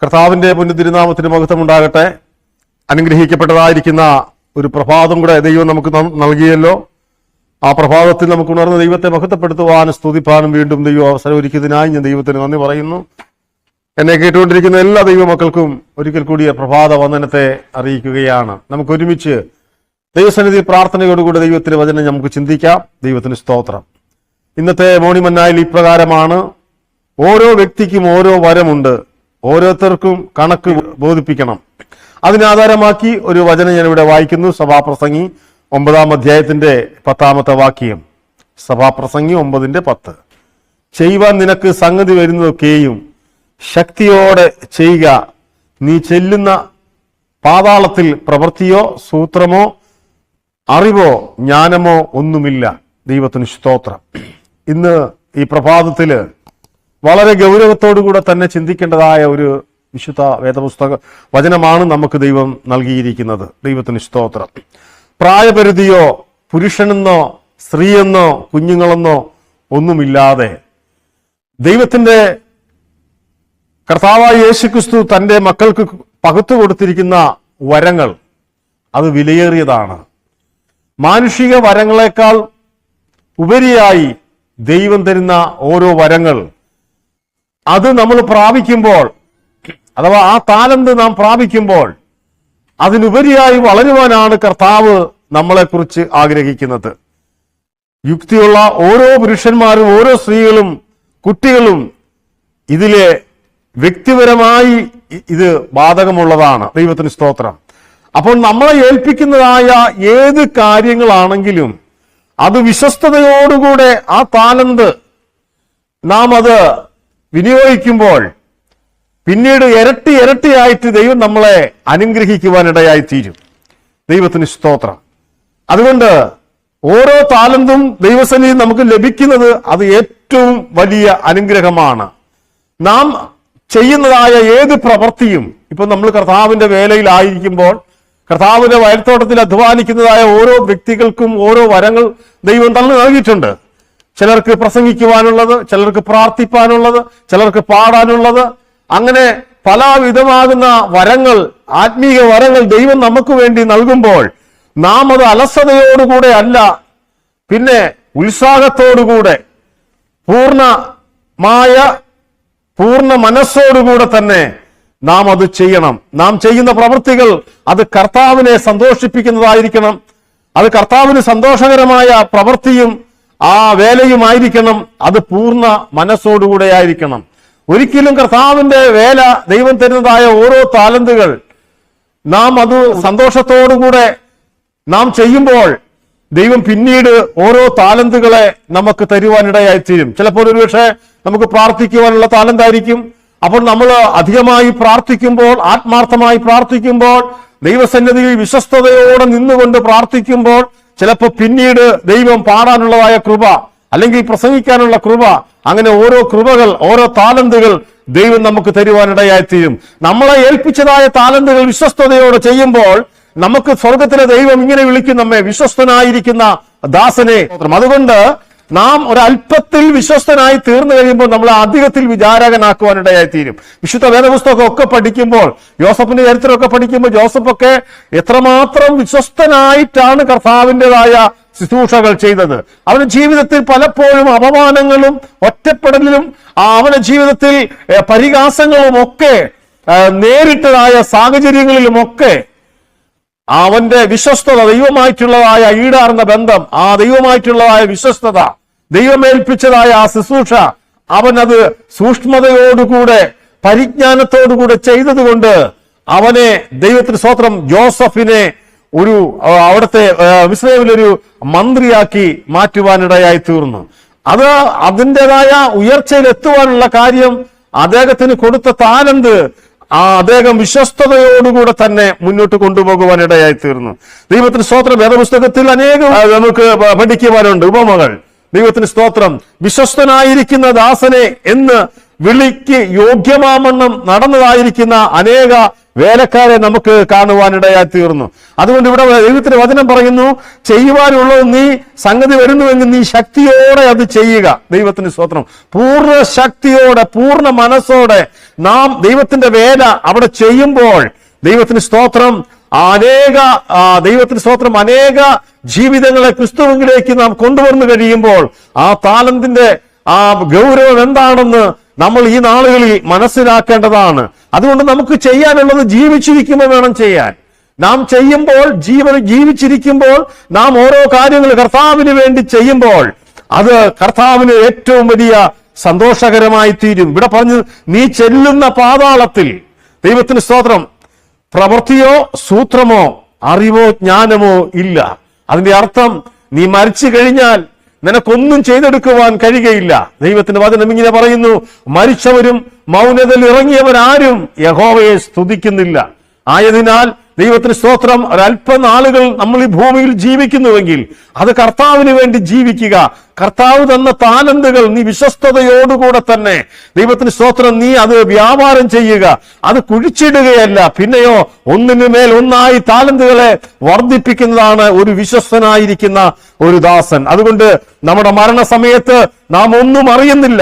കർത്താവിന്റെ പുണ്യതിരുനാമത്തിന് മഹത്വം ഉണ്ടാകട്ടെ. അനുഗ്രഹിക്കപ്പെട്ടതായിരിക്കുന്ന ഒരു പ്രഭാതം കൂടെ ദൈവം നമുക്ക് നൽകിയല്ലോ. ആ പ്രഭാതത്തിൽ നമുക്ക് ഉണർന്ന ദൈവത്തെ മഹത്വപ്പെടുത്തുവാനും സ്തുതിപ്പാനും വീണ്ടും ദൈവം അവസരം ഒരുക്കിയതിനായി ഞാൻ ദൈവത്തിന് നന്ദി പറയുന്നു. എന്നെ കേട്ടുകൊണ്ടിരിക്കുന്ന എല്ലാ ദൈവമക്കൾക്കും ഒരിക്കൽ കൂടി പ്രഭാത വന്ദനത്തെ അറിയിക്കുകയാണ്. നമുക്ക് ഒരുമിച്ച് ദൈവസന്നിധി പ്രാർത്ഥനയോടുകൂടി ദൈവത്തിന്റെ വചനം നമുക്ക് ചിന്തിക്കാം. ദൈവത്തിന് സ്തോത്രം. ഇന്നത്തെ മോണിമന്നായിൽ ഇപ്രകാരമാണ്: ഓരോ വ്യക്തിക്കും ഓരോ വരമുണ്ട്, ഓരോരുത്തർക്കും കണക്ക് ബോധിപ്പിക്കണം. അതിനാധാരമാക്കി ഒരു വചനം ഞാൻ ഇവിടെ വായിക്കുന്നു. സഭാപ്രസംഗി 9-ാം അധ്യായത്തിന്റെ 10-ാമത്തെ വാക്യം. സഭാപ്രസംഗി 9:10. ചെയ്യുവാൻ നിനക്ക് സംഗതി വരുന്നതൊക്കെയും ശക്തിയോടെ ചെയ്യുക. നീ ചെല്ലുന്ന പാതാളത്തിൽ പ്രവൃത്തിയോ സൂത്രമോ അറിവോ ജ്ഞാനമോ ഒന്നുമില്ല. ദൈവത്തിന് സ്തോത്രം. ഇന്ന് ഈ പ്രഭാതത്തില് വളരെ ഗൗരവത്തോടുകൂടെ തന്നെ ചിന്തിക്കേണ്ടതായ ഒരു വിശുദ്ധ വേദപുസ്തക വചനമാണ് നമുക്ക് ദൈവം നൽകിയിരിക്കുന്നത്. ദൈവത്തിന് സ്തോത്രം. പ്രായപരിധിയോ പുരുഷനെന്നോ സ്ത്രീയെന്നോ കുഞ്ഞുങ്ങളെന്നോ ഒന്നുമില്ലാതെ ദൈവത്തിന്റെ കർത്താവായ യേശുക്രിസ്തു തന്റെ മക്കൾക്ക് പകുത്തു കൊടുത്തിരിക്കുന്ന വരങ്ങൾ അത് വിലയേറിയതാണ്. മാനുഷിക വരങ്ങളെക്കാൾ ഉപരിയായി ദൈവം തരുന്ന ഓരോ വരങ്ങൾ അത് നമ്മൾ പ്രാപിക്കുമ്പോൾ, അഥവാ ആ താലന്ത് നാം പ്രാപിക്കുമ്പോൾ അതിനുപരിയായി വളരുവാനാണ് കർത്താവ് നമ്മളെക്കുറിച്ച് ആഗ്രഹിക്കുന്നത്. യുക്തിയുള്ള ഓരോ പുരുഷന്മാരും ഓരോ സ്ത്രീകളും കുട്ടികളും ഇതിലെ വ്യക്തിപരമായി ഇത് ബാധകമുള്ളതാണ്. ദൈവത്തിന് സ്തോത്രം. അപ്പോൾ നമ്മളെ ഏൽപ്പിക്കുന്നതായ ഏത് കാര്യങ്ങളാണെങ്കിലും അത് വിശ്വസ്തയോടുകൂടെ ആ താലന്ത് നാം അത് വിനിയോഗിക്കുമ്പോൾ പിന്നീട് ഇരട്ടിയായിട്ട് ദൈവം നമ്മളെ അനുഗ്രഹിക്കുവാനിടയായി തീരും. ദൈവത്തിന് സ്തോത്രം. അതുകൊണ്ട് ഓരോ താലന്തും ദൈവസന്നിധി നമുക്ക് ലഭിക്കുന്നത് അത് ഏറ്റവും വലിയ അനുഗ്രഹമാണ്. നാം ചെയ്യുന്നതായ ഏത് പ്രവൃത്തിയും, ഇപ്പൊ നമ്മൾ കർത്താവിന്റെ വേലയിലായിരിക്കുമ്പോൾ കർത്താവിന്റെ വയൽത്തോട്ടത്തിൽ അധ്വാനിക്കുന്നതായ ഓരോ വ്യക്തികൾക്കും ഓരോ വരങ്ങൾ ദൈവം തന്നെ നൽകിയിട്ടുണ്ട്. ചിലർക്ക് പ്രസംഗിക്കുവാനുള്ളത്, ചിലർക്ക് പ്രാർത്ഥിപ്പാനുള്ളത്, ചിലർക്ക് പാടാനുള്ളത്, അങ്ങനെ പലവിധമാകുന്ന വരങ്ങൾ, ആത്മീയ വരങ്ങൾ ദൈവം നമുക്ക് വേണ്ടി നൽകുമ്പോൾ നാം അത് അലസതയോടുകൂടെ അല്ല, പിന്നെ ഉത്സാഹത്തോടുകൂടെ പൂർണ്ണ മനസ്സോടുകൂടെ തന്നെ നാം അത് ചെയ്യണം. നാം ചെയ്യുന്ന പ്രവൃത്തികൾ അത് കർത്താവിനെ സന്തോഷിപ്പിക്കുന്നതായിരിക്കണം. അത് കർത്താവിന് സന്തോഷകരമായ പ്രവൃത്തിയും ആ വേലയുമായിരിക്കണം. അത് പൂർണ്ണ മനസ്സോടുകൂടെ ആയിരിക്കണം. ഒരിക്കലും കർത്താവിന്റെ വേല, ദൈവം തരുന്നതായ ഓരോ താലന്തുകൾ നാം അത് സന്തോഷത്തോടുകൂടെ നാം ചെയ്യുമ്പോൾ ദൈവം പിന്നീട് ഓരോ താലന്തുകളെ നമുക്ക് തരുവാനിടയായി തീരും. ചിലപ്പോൾ ഒരുപക്ഷെ നമുക്ക് പ്രാർത്ഥിക്കുവാനുള്ള താലന്തായിരിക്കും. അപ്പോൾ നമ്മൾ അധികമായി പ്രാർത്ഥിക്കുമ്പോൾ, ആത്മാർത്ഥമായി പ്രാർത്ഥിക്കുമ്പോൾ, ദൈവസന്നിധിയിൽ വിശ്വസ്തയോടെ നിന്നുകൊണ്ട് പ്രാർത്ഥിക്കുമ്പോൾ ചിലപ്പോൾ പിന്നീട് ദൈവം പാടാനുള്ളതായ കൃപ, അല്ലെങ്കിൽ പ്രസംഗിക്കാനുള്ള കൃപ, അങ്ങനെ ഓരോ കൃപകൾ, ഓരോ താലന്തുകൾ ദൈവം നമുക്ക് തരുവാനിടയായി തീരും. നമ്മളെ ഏൽപ്പിച്ചതായ താലന്തുകൾ വിശ്വസ്തയോടെ ചെയ്യുമ്പോൾ നമുക്ക് സ്വർഗത്തിലെ ദൈവം ഇങ്ങനെ വിളിക്കും, നമ്മെ വിശ്വസ്തനായിരിക്കുന്ന ദാസനെ. അതുകൊണ്ട് നാം ഒരല്പത്തിൽ വിശ്വസ്തനായി തീർന്നു കഴിയുമ്പോൾ നമ്മളെ അധികത്തിൽ വിചാരകനാക്കുവാനിടയായി തീരും. വിശുദ്ധ വേദപുസ്തകം ഒക്കെ പഠിക്കുമ്പോൾ, യോസഫിന്റെ ചരിത്രമൊക്കെ പഠിക്കുമ്പോൾ ജോസഫൊക്കെ എത്രമാത്രം വിശ്വസ്തനായിട്ടാണ് കർത്താവിൻ്റെതായ ശുശ്രൂഷകൾ ചെയ്തത്. അവന്റെ ജീവിതത്തിൽ പലപ്പോഴും അപമാനങ്ങളും ഒറ്റപ്പെടലിലും അവന്റെ ജീവിതത്തിൽ പരിഹാസങ്ങളും ഒക്കെ നേരിട്ടതായ സാഹചര്യങ്ങളിലുമൊക്കെ അവന്റെ വിശ്വസ്തത, ദൈവമായിട്ടുള്ളതായ ഈടാർന്ന ബന്ധം, ആ ദൈവമായിട്ടുള്ളതായ വിശ്വസ്തത, ദൈവമേൽപ്പിച്ചതായ ആ ശുശ്രൂഷ അവൻ അത് സൂക്ഷ്മതയോടുകൂടെ പരിജ്ഞാനത്തോടുകൂടെ ചെയ്തതുകൊണ്ട് അവനെ, ദൈവത്തിന് സ്തോത്രം, ജോസഫിനെ അവിടുത്തെ മിസ്രയീമിലൊരു മന്ത്രിയാക്കി മാറ്റുവാനിടയായി തീർന്നു. അത് അതിൻ്റെതായ ഉയർച്ചയിൽ എത്തുവാനുള്ള കാര്യം അദ്ദേഹത്തിന് കൊടുത്ത താലന്ത് അദ്ദേഹം വിശ്വസ്തയോടുകൂടെ തന്നെ മുന്നോട്ട് കൊണ്ടുപോകുവാനിടയായി തീർന്നു. ദൈവത്തിന് സ്തോത്രം. വേദപുസ്തകത്തിൽ അനേകം നമുക്ക് പഠിക്കുവാനുണ്ട് ഉപമകൾ. ദൈവത്തിന് സ്തോത്രം. വിശ്വസ്തനായിരിക്കുന്ന ദാസനെ എന്ന് വിളിക്ക് യോഗ്യമാമണ്ണം നടന്നതായിരിക്കുന്ന അനേക വേലക്കാരെ നമുക്ക് കാണുവാനിടയായി തീർന്നു. അതുകൊണ്ട് ഇവിടെ ദൈവത്തിന്റെ വചനം പറയുന്നു, ചെയ്യുവാനുള്ളത് നീ സംഗതി വരുന്നുവെങ്കിൽ നീ ശക്തിയോടെ അത് ചെയ്യുക. ദൈവത്തിന് സ്തോത്രം. പൂർണ്ണ ശക്തിയോടെ പൂർണ്ണ മനസ്സോടെ നാം ദൈവത്തിന്റെ വേല അവിടെ ചെയ്യുമ്പോൾ ദൈവത്തിന് സ്തോത്രം അനേക ജീവിതങ്ങളെ ക്രിസ്തുവിലേക്ക് നാം കൊണ്ടുവന്നു കഴിയുമ്പോൾ ആ താലന്തിന്റെ ആ ഗൗരവം എന്താണെന്ന് നമ്മൾ ഈ നാളുകളിൽ മനസ്സിലാക്കേണ്ടതാണ്. അതുകൊണ്ട് നമുക്ക് ചെയ്യാനുള്ളത് ജീവിച്ചിരിക്കുമ്പോൾ വേണം ചെയ്യാൻ. നാം ചെയ്യുമ്പോൾ ജീവിച്ചിരിക്കുമ്പോൾ നാം ഓരോ കാര്യങ്ങൾ കർത്താവിന് വേണ്ടി ചെയ്യുമ്പോൾ അത് കർത്താവിന് ഏറ്റവും വലിയ സന്തോഷകരമായി തീരും. ഇവിടെ പറഞ്ഞു, നീ ചെല്ലുന്ന പാതാളത്തിൽ ദൈവത്തിന് സ്തോത്രം പ്രവൃത്തിയോ സൂത്രമോ അറിവോ ജ്ഞാനമോ ഇല്ല. അതിന്റെ അർത്ഥം നീ മരിച്ചു കഴിഞ്ഞാൽ നിനക്കൊന്നും ചെയ്തെടുക്കുവാൻ കഴിയുകയില്ല. ദൈവത്തിന്റെ വചനം ഇങ്ങനെ പറയുന്നു, മരിച്ചവരും മൗനതയിൽ ഇറങ്ങിയവരാരും യഹോവയെ സ്തുതിക്കുന്നില്ല. ആയതിനാൽ ദൈവത്തിന് സ്തോത്രം, ഒരല്പനാളുകൾ നമ്മൾ ഈ ഭൂമിയിൽ ജീവിക്കുന്നുവെങ്കിൽ അത് കർത്താവിന് വേണ്ടി ജീവിക്കുക. കർത്താവ് തന്ന താലന്തുകൾ നീ വിശ്വസ്തയോടുകൂടെ തന്നെ ദൈവത്തിന് സ്തോത്രം നീ അത് വ്യാപാരം ചെയ്യുക. അത് കുഴിച്ചിടുകയല്ല. പിന്നെയോ ഒന്നിനു മേൽ ഒന്നായി താലന്തുകളെ വർദ്ധിപ്പിക്കുന്നതാണ് ഒരു വിശ്വസ്തനായിരിക്കുന്ന ഒരു ദാസൻ. അതുകൊണ്ട് നമ്മുടെ മരണസമയത്ത് നാം ഒന്നും അറിയുന്നില്ല.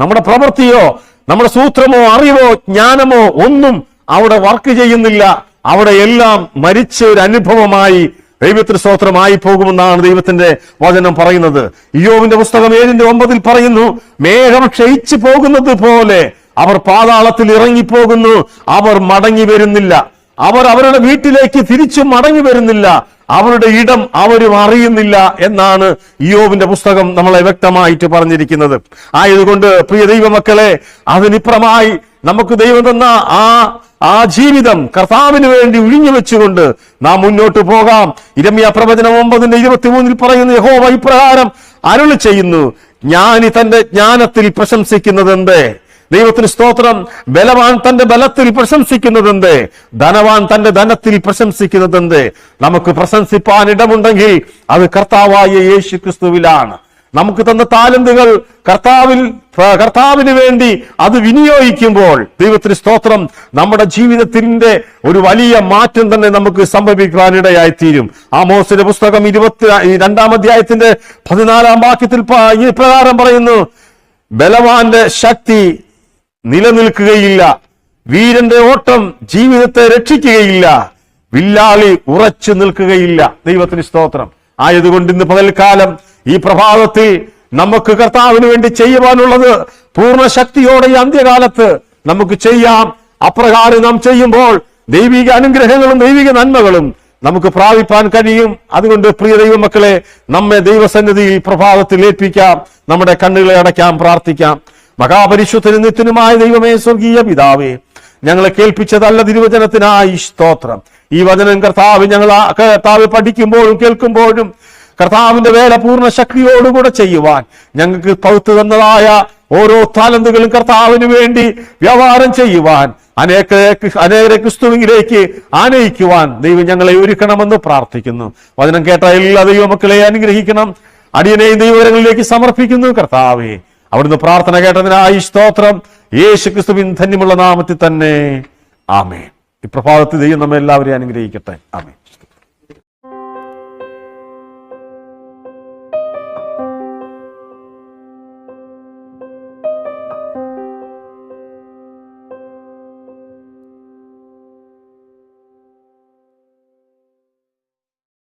നമ്മുടെ പ്രവൃത്തിയോ നമ്മുടെ സൂത്രമോ അറിവോ ജ്ഞാനമോ ഒന്നും അവിടെ വർക്ക് ചെയ്യുന്നില്ല. അവിടെ എല്ലാം മരിച്ച ഒരു അനുഭവമായി ദൈവത്തിന് സ്തോത്രമായി പോകുമെന്നാണ് ദൈവത്തിന്റെ വചനം പറയുന്നത്. ഇയ്യോബിന്റെ പുസ്തകം 7:9 പറയുന്നു, മേഘം ക്ഷയിച്ചു പോകുന്നത് പോലെ അവർ പാതാളത്തിൽ ഇറങ്ങിപ്പോകുന്നു, അവർ മടങ്ങി വരുന്നില്ല. അവർ അവരുടെ വീട്ടിലേക്ക് തിരിച്ചു മടങ്ങി വരുന്നില്ല. അവരുടെ ഇടം അവരും അറിയുന്നില്ല എന്നാണ് ഇയ്യോബിന്റെ പുസ്തകം നമ്മളെ വ്യക്തമായിട്ട് പറഞ്ഞിരിക്കുന്നത്. ആയതുകൊണ്ട് പ്രിയ ദൈവമക്കളെ, അതിനിപ്പുറമായി നമുക്ക് ദൈവം തന്ന ആ ജീവിതം കർത്താവിന് വേണ്ടി ഒഴിഞ്ഞു വെച്ചുകൊണ്ട് നാം മുന്നോട്ട് പോകാം. യിരെമ്യാ പ്രവചനം 9:23 പറയുന്നു, യഹോവ ഇപ്രകാരം അരുളി ചെയ്യുന്നു, ജ്ഞാനി തന്റെ ജ്ഞാനത്തിൽ പ്രശംസിക്കുന്നതെന്തേ? ദൈവത്തിന് സ്തോത്രം. ബലവാൻ തന്റെ ബലത്തിൽ പ്രശംസിക്കുന്നതെന്തേ? ധനവാൻ തന്റെ ധനത്തിൽ പ്രശംസിക്കുന്നതെന്തേ? നമുക്ക് പ്രശംസിപ്പാൻ ഇടമുണ്ടെങ്കിൽ അത് കർത്താവായ യേശു ക്രിസ്തുവിലാണ്. നമുക്ക് തന്ന താലന്തുകൾ കർത്താവിന് വേണ്ടി അത് വിനിയോഗിക്കുമ്പോൾ ദൈവത്തിന് സ്തോത്രം നമ്മുടെ ജീവിതത്തിന്റെ ഒരു വലിയ മാറ്റം തന്നെ നമുക്ക് സംഭവിക്കാനിടയായി തീരും. ആമോസിന്റെ പുസ്തകം 22-ാം അധ്യായത്തിന്റെ 14-ാം വാക്യത്തിൽ ഈ പ്രകാരം പറയുന്നു, ബലവാന്റെ ശക്തി നിലനിൽക്കുകയില്ല, വീരന്റെ ഓട്ടം ജീവിതത്തെ രക്ഷിക്കുകയില്ല, വില്ലാളി ഉറച്ചു നിൽക്കുകയില്ല. ദൈവത്തിന് സ്തോത്രം. ആയതുകൊണ്ട് ഇന്ന് പകൽക്കാലം ഈ പ്രഭാതത്തിൽ നമുക്ക് കർത്താവിന് വേണ്ടി ചെയ്യുവാനുള്ളത് പൂർണ്ണ ശക്തിയോടെ ഈ അന്ത്യകാലത്ത് നമുക്ക് ചെയ്യാം. അപ്രകാരം നാം ചെയ്യുമ്പോൾ ദൈവിക അനുഗ്രഹങ്ങളും ദൈവിക നന്മകളും നമുക്ക് പ്രാപിപ്പാൻ കഴിയും. അതുകൊണ്ട് പ്രിയ ദൈവമക്കളെ, നമ്മെ ദൈവസന്നിധിയിൽ പ്രഭാതത്തിൽ ഏൽപ്പിക്കാം. നമ്മുടെ കണ്ണുകളെ അടയ്ക്കാം, പ്രാർത്ഥിക്കാം. മഹാപരിശുദ്ധനും നിത്യനുമായ ദൈവമേ, സ്വർഗീയ പിതാവേ, ഞങ്ങളെ കേൾപ്പിച്ചതല്ല തിരുവചനത്തിനായി സ്തോത്രം. ഈ വചനം കർത്താവ് പഠിക്കുമ്പോഴും കേൾക്കുമ്പോഴും കർത്താവിന്റെ വേല പൂർണ്ണ ശക്തിയോടുകൂടെ ചെയ്യുവാൻ ഞങ്ങൾക്ക് പൗത്തു തന്നതായ ഓരോ താലന്തുകളും കർത്താവിന് വേണ്ടി വ്യവഹാരം ചെയ്യുവാൻ അനേകരെ ക്രിസ്തുവിലേക്ക് ആനയിക്കുവാൻ ദൈവം ഞങ്ങളെ ഒരുക്കണമെന്ന് പ്രാർത്ഥിക്കുന്നു. വചനം കേട്ട എല്ലാ ദൈവമക്കളെ അനുഗ്രഹിക്കണം. അടിയനെയും ദൈവങ്ങളിലേക്ക് സമർപ്പിക്കുന്നു. കർത്താവേ, അവിടുന്ന് പ്രാർത്ഥന കേട്ടതിനായി സ്തോത്രം. യേശു ക്രിസ്തുവിൻ ധന്യമുള്ള നാമത്തിൽ തന്നെ ആമേൻ. ഈ പ്രഭാതത്തിൽ ദൈവം നമ്മെ എല്ലാവരെയും അനുഗ്രഹിക്കട്ടെ. ആമേൻ.